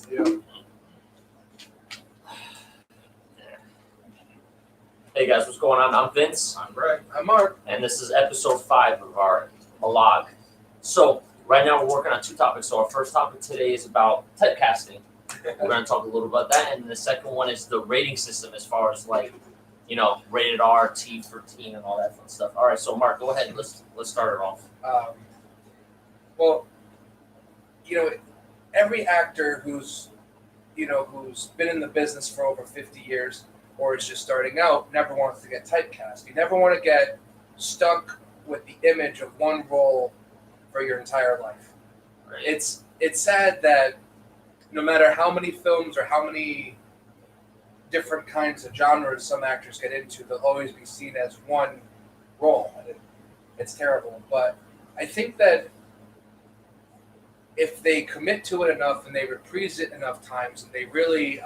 Yeah. Hey guys, what's going on? I'm Vince. I'm Greg. I'm Mark. And this is episode 5 of our vlog. So, right now we're working on 2 topics. So, our first topic today is about typecasting. We're going to talk a little about that. And the second one is the rating system as far as rated R, T for teen, and all that fun stuff. All right, so Mark, go ahead. Let's start it off. Well, every actor who's been in the business for over 50 years or is just starting out never wants to get typecast. You never want to get stuck with the image of one role for your entire life. Right. It's sad that no matter how many films or how many different kinds of genres some actors get into, they'll always be seen as one role. It's terrible, but I think that if they commit to it enough and they reprise it enough times and they really,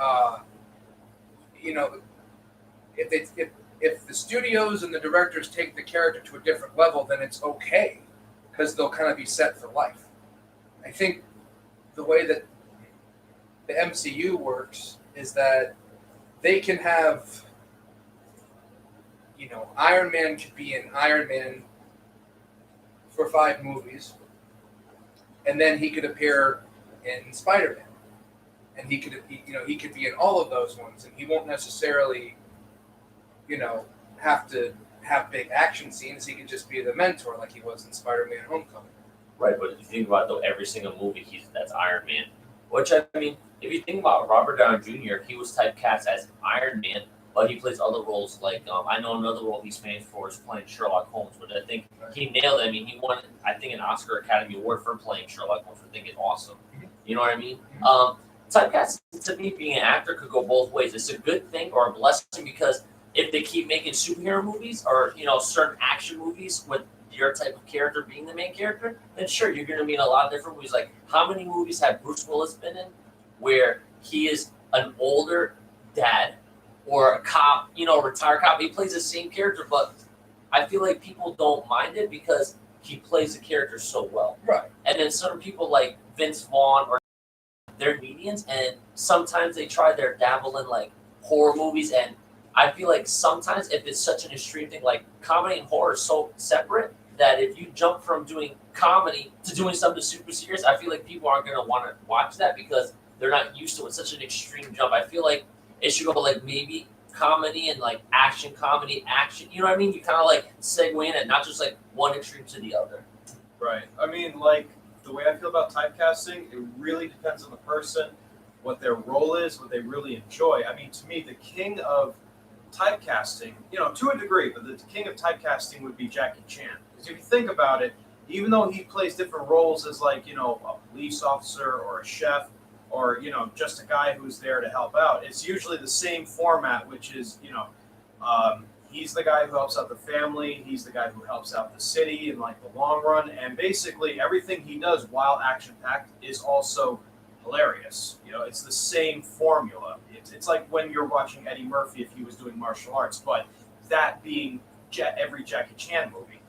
if the studios and the directors take the character to a different level, then it's okay because they'll kind of be set for life. I think the way that the MCU works is that they can have, Iron Man could be an Iron Man for 5 movies, and then he could appear in Spider-Man, and he could be in all of those ones, and he won't necessarily, have to have big action scenes. He could just be the mentor, like he was in Spider-Man: Homecoming. Right, but if you think about it, though, every single movie that's Iron Man. Which, I mean, if you think about Robert Downey Jr., he was typecast as Iron Man, but he plays other roles. Like, I know another role he's famous for is playing Sherlock Holmes, but I think he nailed it. I mean, he won, an Oscar Academy Award for playing Sherlock Holmes. I think it's awesome. You know what I mean? Typecast, to me, being an actor could go both ways. It's a good thing or a blessing because if they keep making superhero movies or, certain action movies with your type of character being the main character, then sure, you're going to be in a lot of different movies. Like, how many movies have Bruce Willis been in where he is an older dad or a cop, retired cop? He plays the same character, but I feel like people don't mind it because he plays the character so well. Right. And then certain people like Vince Vaughn or they're comedians, and sometimes they try their dabble in like horror movies, and I feel like sometimes if it's such an extreme thing, like comedy and horror is so separate that if you jump from doing comedy to doing something super serious, I feel like people aren't going to want to watch that because they're not used to it. It's such an extreme jump. I feel like it should go like maybe comedy and like action, comedy, action. You know what I mean? You kind of like segue in it, not just like one extreme to the other. Right. I mean, like the way I feel about typecasting, it really depends on the person, what their role is, what they really enjoy. I mean, to me, the king of typecasting, to a degree, but the king of typecasting would be Jackie Chan. Because if you think about it, even though he plays different roles as like, a police officer or a chef or, just a guy who's there to help out, it's usually the same format, which is, he's the guy who helps out the family, he's the guy who helps out the city in like the long run, and basically everything he does while action-packed is also hilarious. It's the same formula. It's like when you're watching Eddie Murphy if he was doing martial arts, but that being every Jackie Chan movie.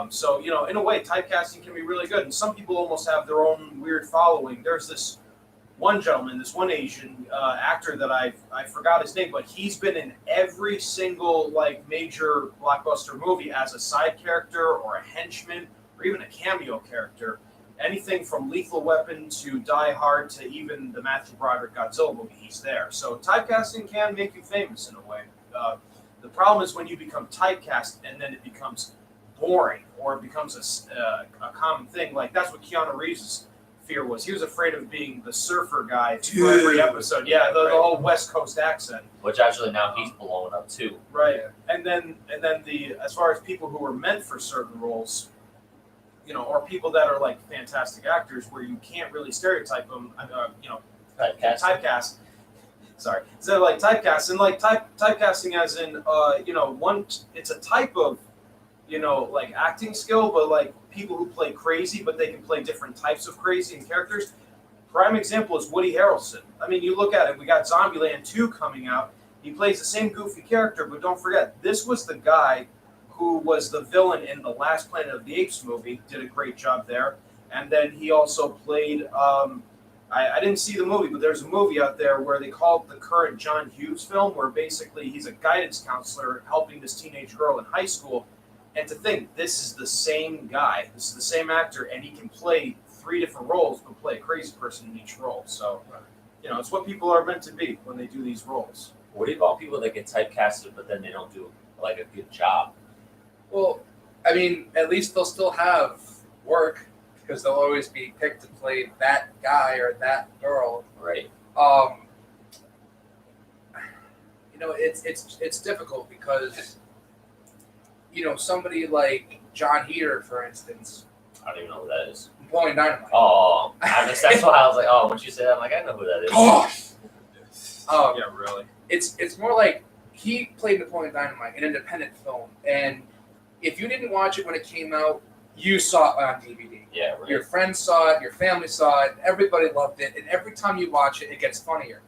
So, in a way, typecasting can be really good, and some people almost have their own weird following. There's this one gentleman, this one Asian actor that I forgot his name, but he's been in every single like major blockbuster movie as a side character or a henchman or even a cameo character. Anything from Lethal Weapon to Die Hard to even the Matthew Broderick Godzilla movie, he's there. So typecasting can make you famous in a way. The problem is when you become typecast and then it becomes boring or it becomes a common thing. Like that's what Keanu Reeves' fear was. He was afraid of being the surfer guy for every episode. Yeah, the whole West Coast accent. Which actually now he's blowing up too. Right. And then the as far as people who were meant for certain roles, or people that are like fantastic actors where you can't really stereotype them, typecast. Sorry. So like typecast and like typecasting as in, it's a type of, like acting skill, but like people who play crazy, but they can play different types of crazy and characters. Prime example is Woody Harrelson. I mean, you look at it, we got Zombieland 2 coming out. He plays the same goofy character, but don't forget, this was the guy who was the villain in the last Planet of the Apes movie, did a great job there. And then he also played I didn't see the movie, but there's a movie out there where they call it the current John Hughes film, where basically he's a guidance counselor helping this teenage girl in high school. And to think, this is the same guy, this is the same actor, and he can play 3 different roles, but play a crazy person in each role. So, it's what people are meant to be when they do these roles. What do you call people that get typecasted, but then they don't do like a good job? Well, I mean, at least they'll still have work because they'll always be picked to play that guy or that girl. Right. It's difficult because somebody like John Heater, for instance, I don't even know who that is. Napoleon Dynamite. Oh, that's why I was like, oh, once you said that, I'm like, I know who that is. Oh, Yeah, really. It's more like he played Napoleon Dynamite, an independent film, and if you didn't watch it when it came out, you saw it on DVD. Yeah, right. Your friends saw it, your family saw it, everybody loved it, and every time you watch it, it gets funnier.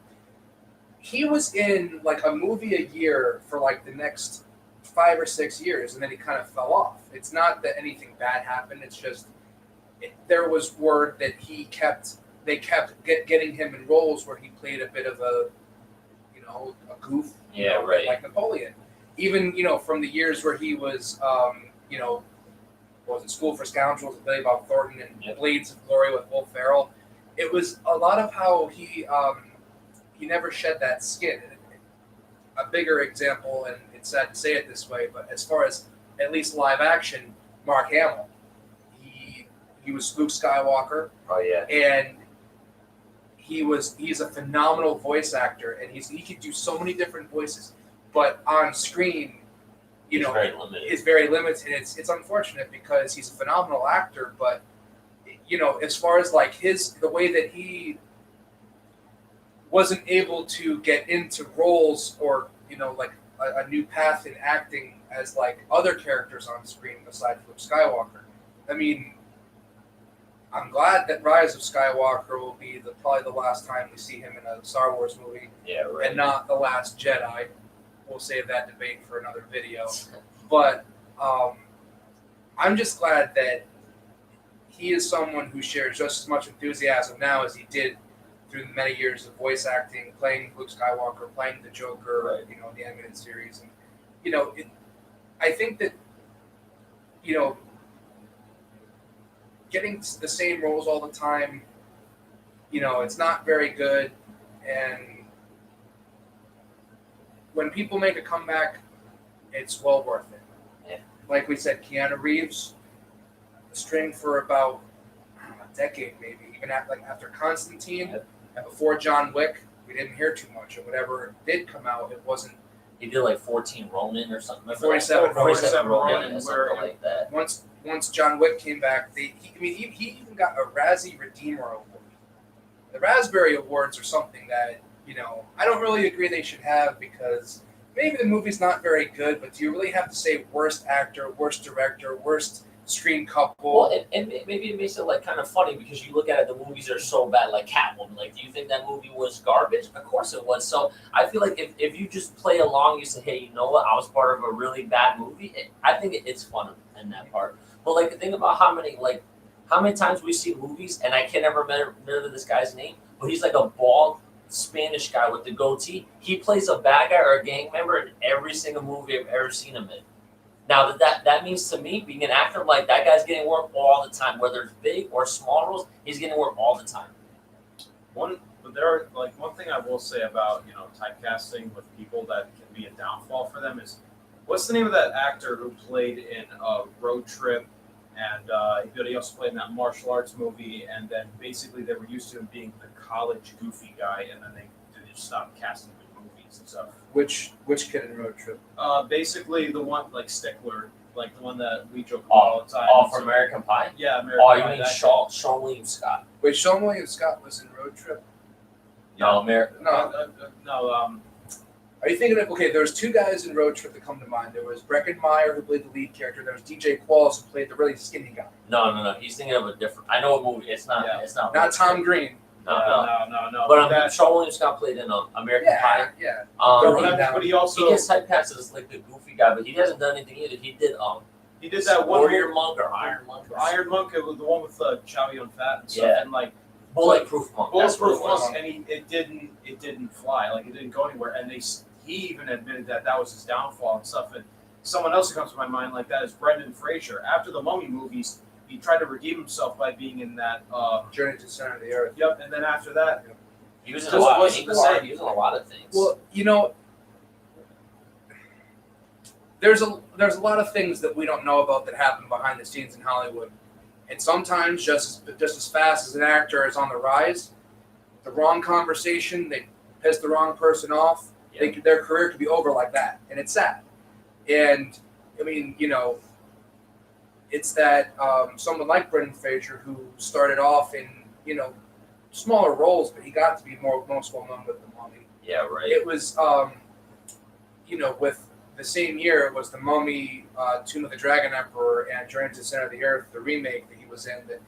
He was in like a movie a year for like the next 5 or 6 years, and then he kind of fell off. It's not that anything bad happened. It's just there was word that they kept getting him in roles where he played a bit of a goof. Yeah, right. Like Napoleon. Even from the years where he was was it School for Scoundrels with Billy Bob Thornton and Blades of Glory with Will Ferrell. It was a lot of how he never shed that skin. A bigger example, and it's sad to say it this way, but as far as at least live action, Mark Hamill. He was Luke Skywalker. Oh yeah. And he's a phenomenal voice actor, and he could do so many different voices, but on screen, He's very limited. Is very limited. It's unfortunate because he's a phenomenal actor, but as far as like the way that he wasn't able to get into roles or like a new path in acting as like other characters on screen besides Luke Skywalker. I mean, I'm glad that Rise of Skywalker will be probably the last time we see him in a Star Wars movie, Yeah, right. and not The Last Jedi. We'll save that debate for another video. But I'm just glad that he is someone who shares just as much enthusiasm now as he did through the many years of voice acting, playing Luke Skywalker, playing the Joker, Right. The animated series. And, I think that, getting the same roles all the time, it's not very good. And when people make a comeback, it's well worth it. Yeah. Like we said, Keanu Reeves, string for about a decade maybe, even after Constantine and before John Wick, we didn't hear too much. And whatever did come out, it wasn't. He did like 14 Ronin or something. 47 Ronin or something where like that. Once John Wick came back, he even got a Razzie Redeemer Award. The Raspberry Awards are something that I don't really agree they should have, because maybe the movie's not very good, but do you really have to say worst actor, worst director, worst screen couple? Well, and maybe it makes it like kind of funny because you look at it, the movies are so bad, like Catwoman. Like, do you think that movie was garbage? Of course it was. So I feel like if you just play along, you say, hey, you know what? I was part of a really bad movie. I think it's fun in that part. But like, think about how many times we see movies, and I can't ever remember this guy's name, but he's like a bald Spanish guy with the goatee. He plays a bad guy or a gang member in every single movie I've ever seen him in. Now that means to me, being an actor, like, that guy's getting work all the time, whether it's big or small roles, he's getting work all the time. One thing I will say about typecasting with people that can be a downfall for them is, what's the name of that actor who played in Road Trip, and he also played in that martial arts movie, and then basically they were used to him being the college goofy guy, and then they just stopped casting him in movies and stuff. Which kid in Road Trip? Basically the one like Stickler, like the one that we joke about all the time. For American Pie? Yeah, American Oh, Pie. you mean Sean William Scott? Wait, Sean William Scott was in Road Trip? No, American. No. Are you thinking of, okay, there's two guys in Road Trip that come to mind. There was Breckin Meyer, who played the lead character. There was DJ Qualls, who played the really skinny guy. No. He's thinking of a different. I know a movie. It's not. Yeah. It's not. Not Tom Green. No. But Sean William Scott played in American Pie. Yeah. But he also he gets typecast as like the goofy guy, but he hasn't done anything either. He did that one Warrior Monk or Iron Monk. Iron Monk, it was the one with Chow Yun Fat and stuff. Yeah. And like Bulletproof Monk. That's what it Bulletproof was. Monk, and it didn't fly. Like, it didn't go anywhere. And he even admitted that was his downfall and stuff. And someone else who comes to my mind like that is Brendan Fraser. After the Mummy movies, he tried to redeem himself by being in that. Journey to the Center of the Earth. Yep. And then after that, He was in a Just lot. wasn't He the was, same. he was in a lot of things. Well, there's a lot of things that we don't know about that happen behind the scenes in Hollywood, and sometimes just as fast as an actor is on the rise, the wrong conversation, they piss the wrong person off, their career could be over like that, and it's sad. And I mean, it's that someone like Brendan Fraser who started off in smaller roles, but he got to be most well known with the Mummy. Yeah, right. It was with the same year, it was the Mummy, Tomb of the Dragon Emperor, and Journey to the Center of the Earth, the remake that he was in. That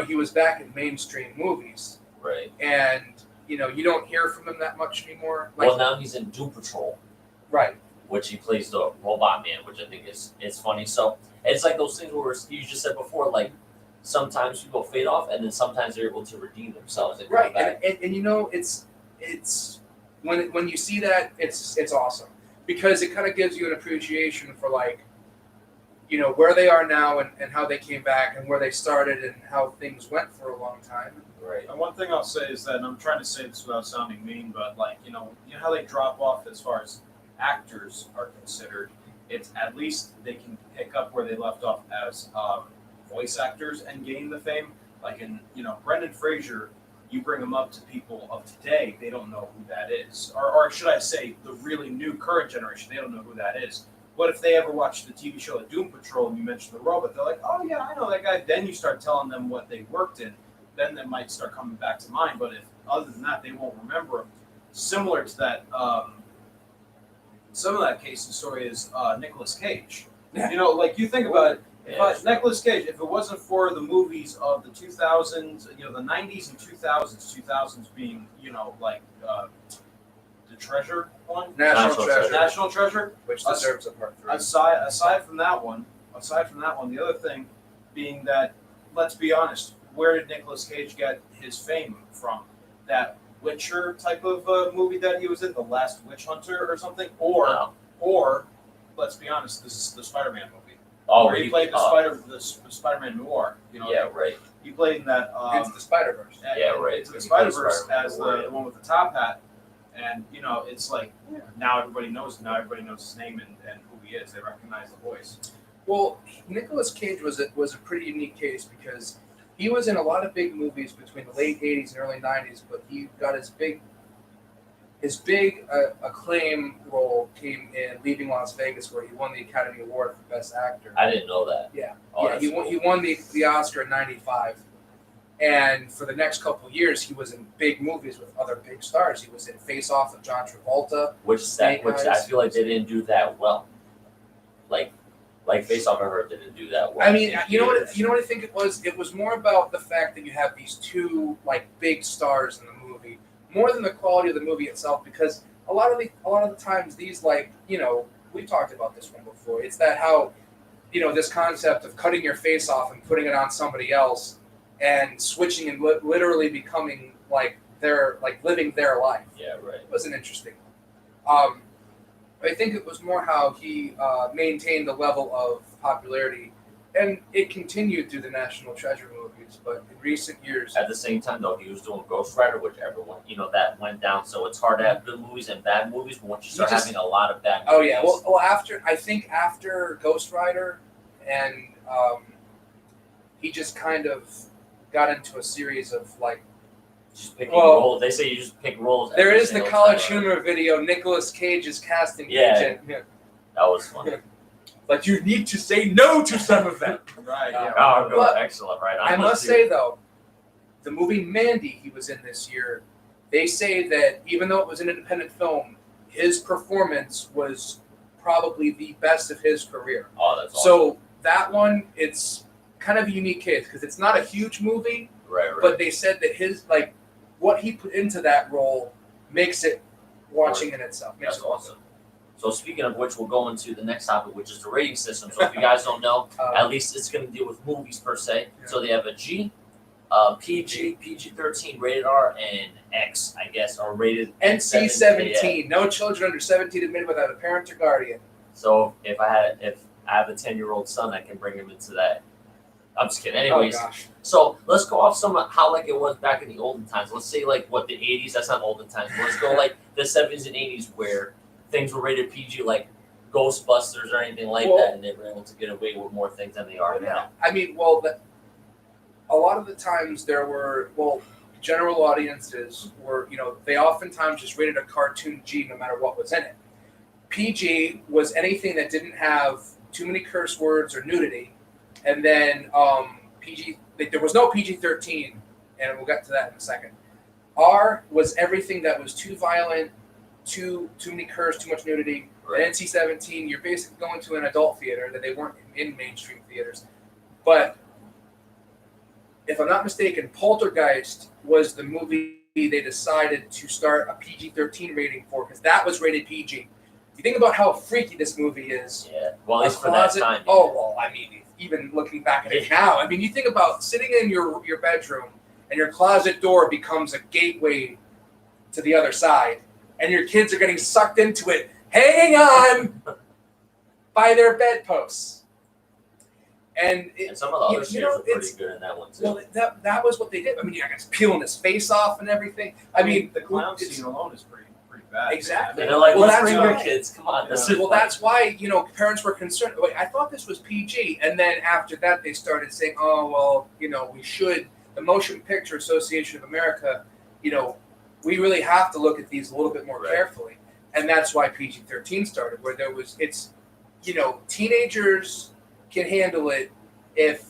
he was back in mainstream movies, Right. and you don't hear from him that much anymore. Well, now he's in Doom Patrol, Right. which he plays the Robot Man, which I think is funny. So it's like those things where you just said before, like sometimes people fade off, and then sometimes they're able to redeem themselves and come Right, back. and it's when you see that, it's awesome, because it kind of gives you an appreciation for where they are now and how they came back and where they started and how things went for a long time. Right. and one thing I'll say is that, and I'm trying to say this without sounding mean, but you know how they drop off as far as actors are considered. It's at least they can pick up where they left off as voice actors and gain the fame. Like in Brendan Fraser, you bring him up to people of today, they don't know who that is, or should I say, the really new current generation, they don't know who that is. But if they ever watch the TV show The Doom Patrol and you mention the robot, they're like, oh yeah, I know that guy. Then you start telling them what they worked in, then they might start coming back to mind. But if other than that, they won't remember him. Similar to that, some of that case and story is Nicolas Cage. Yeah. Like you think about it, Yeah, Nicolas Cage, if it wasn't for the movies of the 2000s, the 90s and 2000s being, the Treasure one, National Treasure, National Treasure, which deserves a part 3. aside from that one, the other thing being that, let's be honest, where did Nicolas Cage get his fame from? That Witcher type of movie that he was in, The Last Witch Hunter or something, or let's be honest, this is the Spider-Man movie. Where he played the Spider-Man noir. Yeah, right. He played in that. It's the Spider-Verse. Yeah, right. It's the Spider-Verse Spider-Man as noir, the one with the top hat, and it's like now everybody knows. Now everybody knows his name and who he is. They recognize the voice. Well, Nicolas Cage was a pretty unique case because he was in a lot of big movies between the late 80s and early 90s, but he got his big acclaim role came in Leaving Las Vegas, where he won the Academy Award for Best Actor. I didn't know that. Yeah, Oh, yeah, that's he cool. won the Oscar in '95, and for the next couple of years, he was in big movies with other big stars. He was in Face Off with John Travolta. Which I Eyes. feel like they didn't do that well. Like Face Off, I heard didn't do that well. I mean, you know what I think it was? It was more about the fact that you have these two big stars in the movie, more than the quality of the movie itself. Because a lot of the times these we've talked about this one before. It's that how this concept of cutting your face off and putting it on somebody else and switching and literally becoming living their life. Yeah, right. It was an interesting one. I think it was more how he maintained the level of popularity, and it continued through the National Treasure movies. But in recent years, At the same time, though, he was doing Ghost Rider, which everyone, that went down. So it's hard to have good movies and bad movies, but once you start having a lot of bad movies. oh yeah, well after Ghost Rider, and he just kind of got into a series of just picking roles. They say you just pick roles. There every is the single College time. Humor video. Nicolas Cage's casting Yeah. agent. Yeah. That was funny. But you need to say no to some of them. Right. Yeah. Oh, good. But Excellent. Right. I must say though, the movie Mandy he was in this year, they say that even though it was an independent film, his performance was probably the best of his career. Oh, that's awesome. So that one, it's kind of a unique case because it's not a huge movie, Right. but they said that his what he put into that role makes it watching in itself. Makes That's it awesome. So speaking of which, we'll go into the next topic, which is the rating system. So if you guys don't know, at least it's going to deal with movies per se. Yeah. So they have a G, PG, PG-13, rated R, and X, I guess, are rated NC-17. No children under 17 admitted without a parent or guardian. So if I have a 10-year-old son, I can bring him into that. I'm just kidding. Anyways, Oh gosh. so let's go off some of how like it was back in the olden times. Let's say like what the 80s. That's not olden times. But let's go like the 70s and 80s where things were rated PG, like Ghostbusters or anything like that, and they were able to get away with more things than they are now. I mean, a lot of the times there were general audiences were they oftentimes just rated a cartoon G no matter what was in it. PG was anything that didn't have too many curse words or nudity. And then PG, there was no PG-13, and we'll get to that in a second. R was everything that was too violent, too many curse, too much nudity. Right. And NC-17, you're basically going to an adult theater that they weren't in mainstream theaters. But if I'm not mistaken, Poltergeist was the movie they decided to start a PG-13 rating for because that was rated PG. You think about how freaky this movie is. Yeah, well, at least for that time. Oh, well, I mean, even looking back at it now, I mean, you think about sitting in your bedroom and your closet door becomes a gateway to the other side, and your kids are getting sucked into it, hanging on by their bedposts. And some of the other scenes were pretty good in that one, too. Well, that was what they did. I mean, I guess peeling his face off and everything. I mean, the clown scene alone is pretty bad. Exactly. And they're like, Well, let's that's bring your why- kids. Come on. That's why, parents were concerned. Wait, I thought this was PG. And then after that, they started saying, oh, well, we should. The Motion Picture Association of America, we really have to look at these a little bit more carefully. And that's why PG-13 started, where teenagers can handle it if,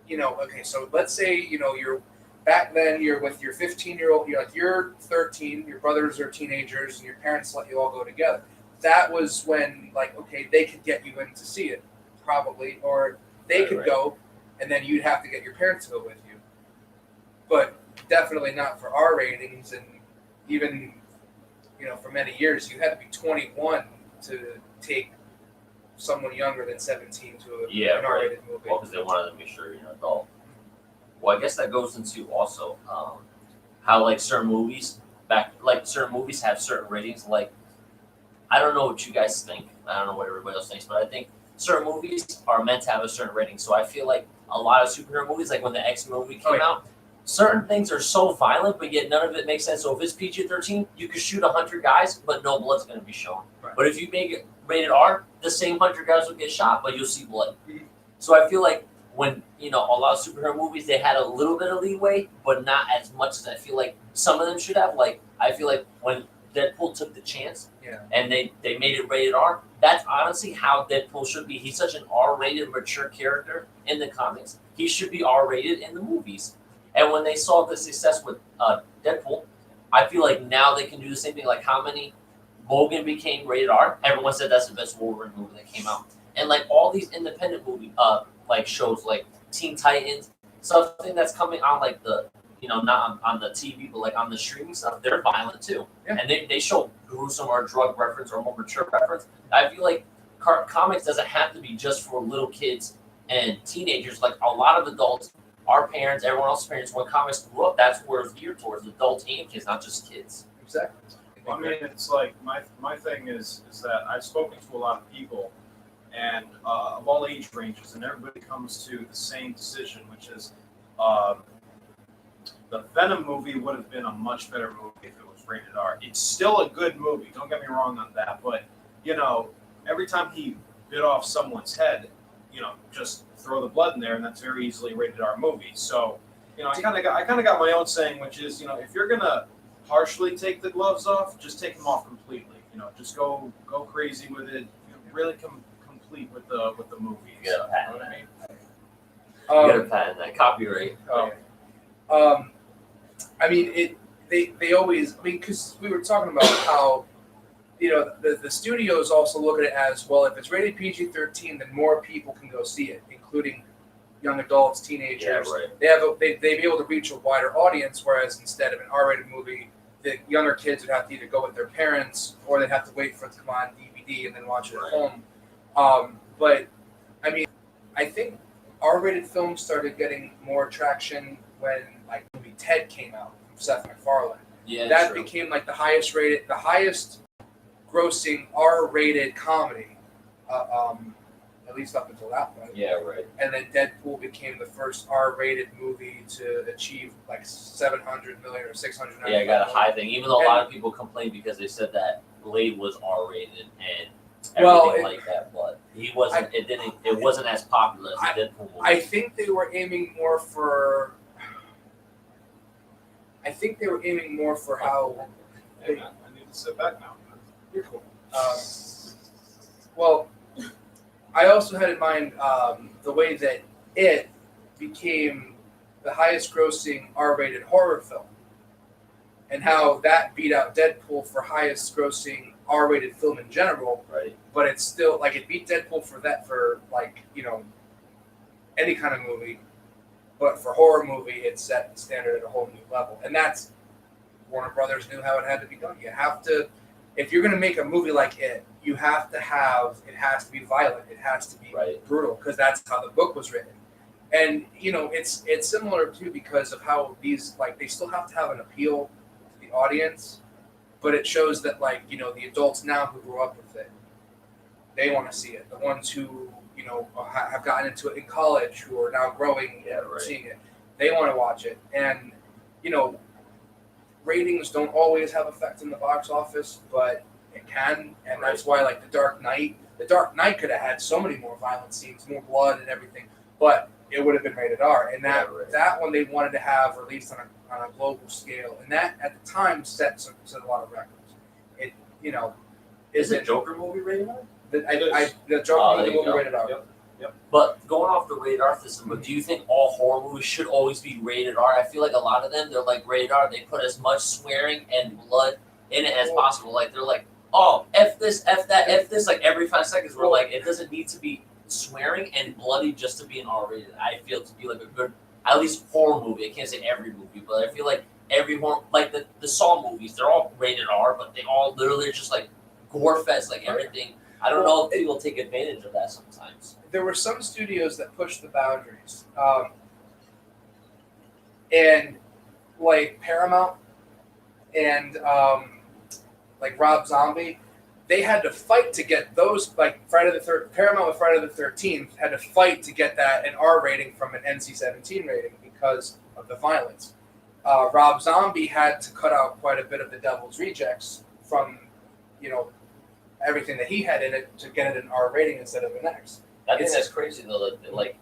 okay, so let's say, you're back then you're with your 15-year-old, you're 13, your brothers are teenagers, and your parents let you all go together. That was when, okay, they could get you in to see it, probably, or they could go, and then you'd have to get your parents to go with you. But definitely not for R ratings, and even, for many years, you had to be 21 to take someone younger than 17 to an R-rated movie. Well, because they wanted to make sure you're an adult. Well, I guess that goes into also how certain movies have certain ratings. Like, I don't know what you guys think. I don't know what everybody else thinks, but I think certain movies are meant to have a certain rating. So I feel like a lot of superhero movies, like when the X movie came out, certain things are so violent, but yet none of it makes sense. So if it's PG-13, you could shoot 100 guys, but no blood's going to be shown. Right. But if you make it rated R, the same 100 guys will get shot, but you'll see blood. Mm-hmm. So I feel like when, a lot of superhero movies, they had a little bit of leeway, but not as much as I feel like some of them should have. Like, I feel like when Deadpool took the chance and they made it rated R, that's honestly how Deadpool should be. He's such an R-rated, mature character in the comics. He should be R-rated in the movies. And when they saw the success with Deadpool, I feel like now they can do the same thing. Like how many Logan became rated R. Everyone said that's the best Wolverine movie that came out. And all these independent movie shows like Teen Titans, something that's coming on not on the TV but on the streaming stuff, they're violent too. Yeah. And they show gruesome or drug reference or more mature reference. I feel like comics doesn't have to be just for little kids and teenagers. Like a lot of adults, our parents, everyone else's parents, when comics grew up, that's where it's geared towards adults and kids, not just kids. Exactly. I mean, it's like my thing is that I've spoken to a lot of people, and of all age ranges, and everybody comes to the same decision, which is the Venom movie would have been a much better movie if it was rated R. It's still a good movie, don't get me wrong on that, but every time he bit off someone's head, just throw the blood in there, and that's very easily rated R movie. So, I kind of got my own saying, which is, if you're gonna partially take the gloves off, just take them off completely. Just go crazy with it. Really complete with the movie. You got a patent that. You got a patent that. Copyright. I mean, they always, because we were talking about how, the studios also look at it as, well, if it's rated PG-13, then more people can go see it, including young adults, teenagers. Yeah, right. They'd be able to reach a wider audience, whereas instead of an R-rated movie, the younger kids would have to either go with their parents or they'd have to wait for it to come on DVD and then watch it at home. But, I mean, I think R-rated films started getting more traction when like movie Ted came out from Seth MacFarlane. Yeah, That true. became like the highest grossing R-rated comedy, at least up until that point. Yeah, right. And then Deadpool became the first R-rated movie to achieve like 700 million or 600 million. Yeah, I got a high thing. Even though a lot of people complained because they said that Blade was R-rated and everything like that, but he wasn't. It wasn't as popular as the Deadpool movie. I think they were aiming more for. How. Hey, man, I need to sit back now. You're cool. Well, I also had in mind the way that it became the highest grossing R-rated horror film, and how that beat out Deadpool for highest grossing R-rated film in general. Right. But it's still like it beat Deadpool for like, you know, any kind of movie. But for horror movie, it set the standard at a whole new level. And that's Warner Brothers knew how it had to be done. You have to, if you're going to make a movie like it has to be violent. It has to be brutal because that's how the book was written. And, you know, it's similar too because of how these, like, they still have to have an appeal to the audience, but it shows that, like, you know, the adults now who grew up with it, they want to see it. The ones who, you know, have gotten into it in college, who are now growing and seeing it, they want to watch it. And, you know, ratings don't always have effect in the box office, but it can, and that's why, like, The Dark Knight could have had so many more violent scenes, more blood and everything, but it would have been rated R. And that one they wanted to have released on a global scale, and that at the time set a lot of records. It, you know, is the Joker movie rated R? The Joker movie will be rated R. Yep. But going off the rated R system, but do you think all horror movies should always be rated R? I feel like a lot of them, they're like rated R. They put as much swearing and blood in it as possible. Like they're like, oh, F this, F that, F this, like every 5 seconds. We're like, it doesn't need to be swearing and bloody just to be an R rated. I feel to be like a good, at least horror movie. I can't say every movie, but I feel like every horror, like the Saw movies, they're all rated R, but they all literally are just like gore fest, like everything. I don't know if people take advantage of that sometimes. There were some studios that pushed the boundaries, and like Paramount and like Rob Zombie, they had to fight to get those. Like Paramount with Friday the 13th had to fight to get that an R rating from an NC-17 rating because of the violence. Rob Zombie had to cut out quite a bit of the Devil's Rejects from, you know, everything that he had in it to get it an R rating instead of an X. I think that's crazy though. That like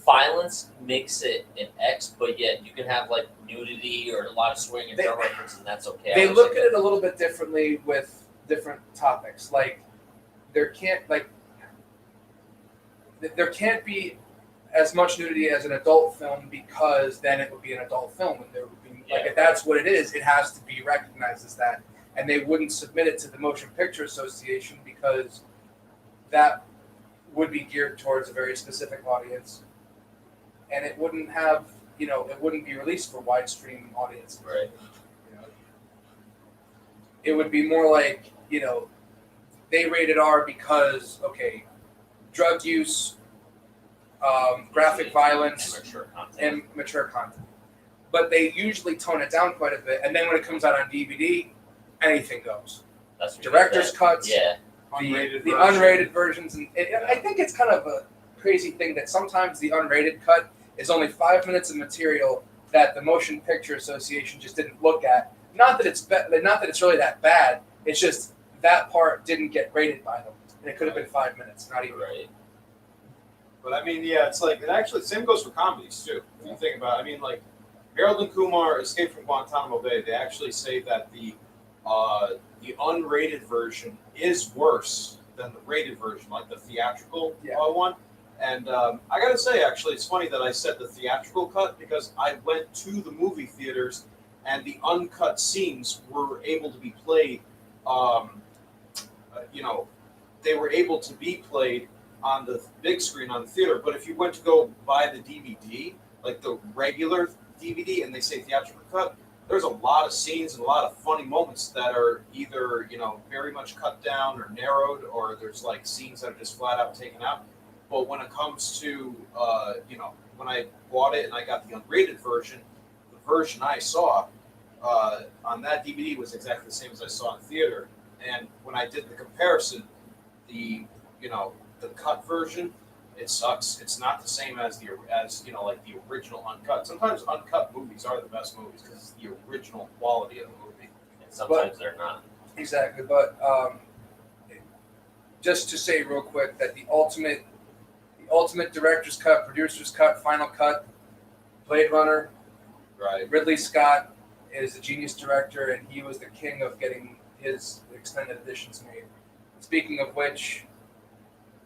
violence makes it an X, but yet you can have like nudity or a lot of swearing and drum reference, and that's okay. They look at it a little bit differently with different topics. Like there can't be as much nudity as an adult film because then it would be an adult film, and there would be if that's what it is, it has to be recognized as that. And they wouldn't submit it to the Motion Picture Association because that would be geared towards a very specific audience, and it wouldn't have, you know, it wouldn't be released for widescreen audiences. Right. You know, it would be more like, you know, they rated R because drug use, graphic violence, and mature content. But they usually tone it down quite a bit, and then when it comes out on DVD, anything goes. That's director's cuts, the unrated versions, and I think it's kind of a crazy thing that sometimes the unrated cut is only 5 minutes of material that the Motion Picture Association just didn't look at. Not that it's really that bad. It's just that part didn't get rated by them, and it could have been 5 minutes, not even. Right. But I mean, yeah, it's like, and actually, the same goes for comedies too. If you think about it, I mean, like Harold and Kumar Escape from Guantanamo Bay, they actually say that the unrated version is worse than the rated version, like the theatrical one. And I gotta say, actually, it's funny that I said the theatrical cut because I went to the movie theaters and the uncut scenes were able to be played. They were able to be played on the big screen on the theater. But if you went to go buy the DVD, like the regular DVD, and they say theatrical cut, there's a lot of scenes and a lot of funny moments that are either, you know, very much cut down or narrowed, or there's like scenes that are just flat out taken out. But when it comes to, I bought it and I got the unrated version, the version I saw on that DVD was exactly the same as I saw in theater. And when I did the comparison, the cut version, it sucks. It's not the same as the original uncut. Sometimes uncut movies are the best movies because it's the original quality of the movie. And sometimes they're not. Exactly, but just to say real quick that the ultimate director's cut, producer's cut, final cut, Blade Runner, Right. Ridley Scott is a genius director, and he was the king of getting his extended editions made. Speaking of which,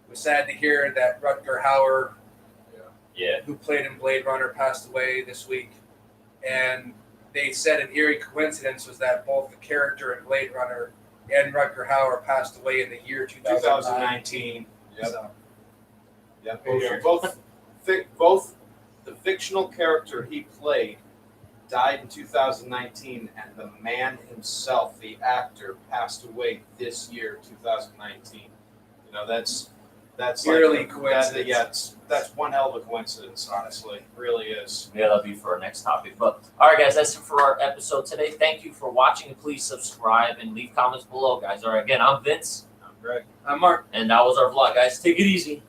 it was sad to hear that Rutger Hauer, Yeah. who played in Blade Runner, passed away this week. And they said an eerie coincidence was that both the character in Blade Runner and Rutger Hauer passed away in the year 2019. 2019. Yep. So, Yep. Yeah. Both the fictional character he played died in 2019, and the man himself, the actor, passed away this year, 2019. That's Eerily like coincidence. that's one hell of a coincidence. Honestly, it really is. Yeah, that'll be for our next topic. But all right, guys, that's it for our episode today. Thank you for watching. Please subscribe and leave comments below, guys. All right, again, I'm Vince, I'm Greg. I'm Mark. and that was our vlog, guys. Take it easy.